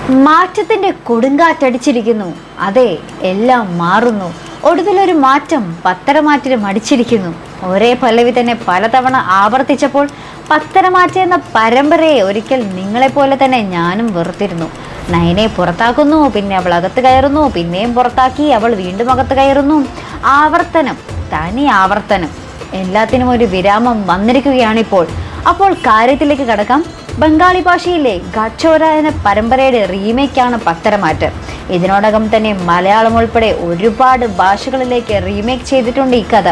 മാറ്റത്തിന്റെ കൊടുങ്കാറ്റടിച്ചിരിക്കുന്നു. അതെ, എല്ലാം മാറുന്നു. ഒടുവിലൊരു മാറ്റം പത്തരമാറ്റിലും അടിച്ചിരിക്കുന്നു. ഒരേ പല്ലവി തന്നെ പലതവണ ആവർത്തിച്ചപ്പോൾ പത്തരമാറ്റ എന്ന പരമ്പരയെ ഒരിക്കൽ നിങ്ങളെപ്പോലെ തന്നെ ഞാനും വെറുത്തിരുന്നു. നയനെ പുറത്താക്കുന്നു, പിന്നെ അവൾ അകത്ത് കയറുന്നു, പിന്നെയും പുറത്താക്കി, അവൾ വീണ്ടും അകത്ത് കയറുന്നു. ആവർത്തനം, തനി ആവർത്തനം. എല്ലാത്തിനും ഒരു വിരാമം വന്നിരിക്കുകയാണിപ്പോൾ. അപ്പോൾ കാര്യത്തിലേക്ക് കടക്കാം. ബംഗാളി ഭാഷയിലെ ഗച്ചോര എന്ന പരമ്പരയുടെ റീമേക്കാണ് പത്തരമാറ്റ്. ഇതിനോടകം തന്നെ മലയാളം ഉൾപ്പെടെ ഒരുപാട് ഭാഷകളിലേക്ക് റീമേക്ക് ചെയ്തിട്ടുണ്ട് ഈ കഥ.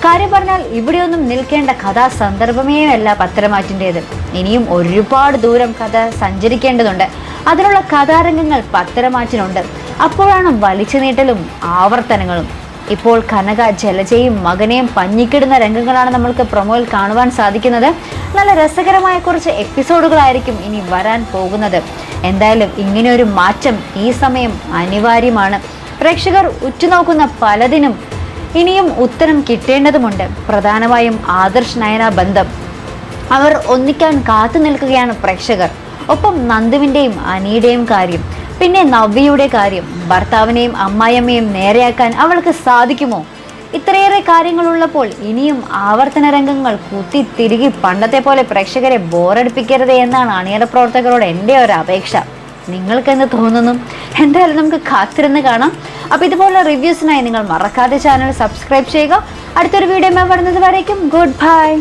കാര്യം പറഞ്ഞാൽ ഇവിടെയൊന്നും നിൽക്കേണ്ട കഥാ സന്ദർഭമേ അല്ല പത്തരമാറ്റിൻ്റേത്. ഇനിയും ഒരുപാട് ദൂരം കഥ സഞ്ചരിക്കേണ്ടതുണ്ട്. അതിനുള്ള കഥാരംഗങ്ങൾ പത്തരമാറ്റിനുണ്ട്. അപ്പോഴാണ് വലിച്ചു നീട്ടലും ആവർത്തനങ്ങളും. ഇപ്പോൾ കനക ജലജയും മകനെയും പഞ്ഞിക്കിടുന്ന രംഗങ്ങളാണ് നമ്മൾക്ക് പ്രൊമോയിൽ കാണുവാൻ സാധിക്കുന്നത്. നല്ല രസകരമായ കുറച്ച് എപ്പിസോഡുകളായിരിക്കും ഇനി വരാൻ പോകുന്നത്. എന്തായാലും ഇങ്ങനെയൊരു മാറ്റം ഈ സമയം അനിവാര്യമാണ്. പ്രേക്ഷകർ ഉറ്റുനോക്കുന്ന പലതിനും ഇനിയും ഉത്തരം കിട്ടേണ്ടതുമുണ്ട്. പ്രധാനമായും ആദർശ് നയന ബന്ധം. അവർ ഒന്നിക്കാൻ കാത്തു നിൽക്കുകയാണ് പ്രേക്ഷകർ. ഒപ്പം നന്ദുവിൻ്റെയും അനിയുടെയും കാര്യം, പിന്നെ നവ്യയുടെ കാര്യം. ഭർത്താവിനെയും അമ്മായിയമ്മയും നേരെയാക്കാൻ അവൾക്ക് സാധിക്കുമോ? ഇത്രയേറെ കാര്യങ്ങളുള്ളപ്പോൾ ഇനിയും ആവർത്തന രംഗങ്ങൾ കുത്തി തിരികെ പണ്ടത്തെ പോലെ പ്രേക്ഷകരെ ബോറടിപ്പിക്കരുത് എന്നാണ് അണിയറ പ്രവർത്തകരോട് എൻ്റെ ഒരു അപേക്ഷ. നിങ്ങൾക്കെന്ന് തോന്നുന്നു? എന്തായാലും നമുക്ക് കാത്തിരുന്ന് കാണാം. അപ്പോൾ ഇതുപോലുള്ള റിവ്യൂസിനായി നിങ്ങൾ മറക്കാതെ ചാനൽ സബ്സ്ക്രൈബ് ചെയ്യുക. അടുത്തൊരു വീഡിയോ വരുന്നത് വരേക്കും ഗുഡ് ബൈ.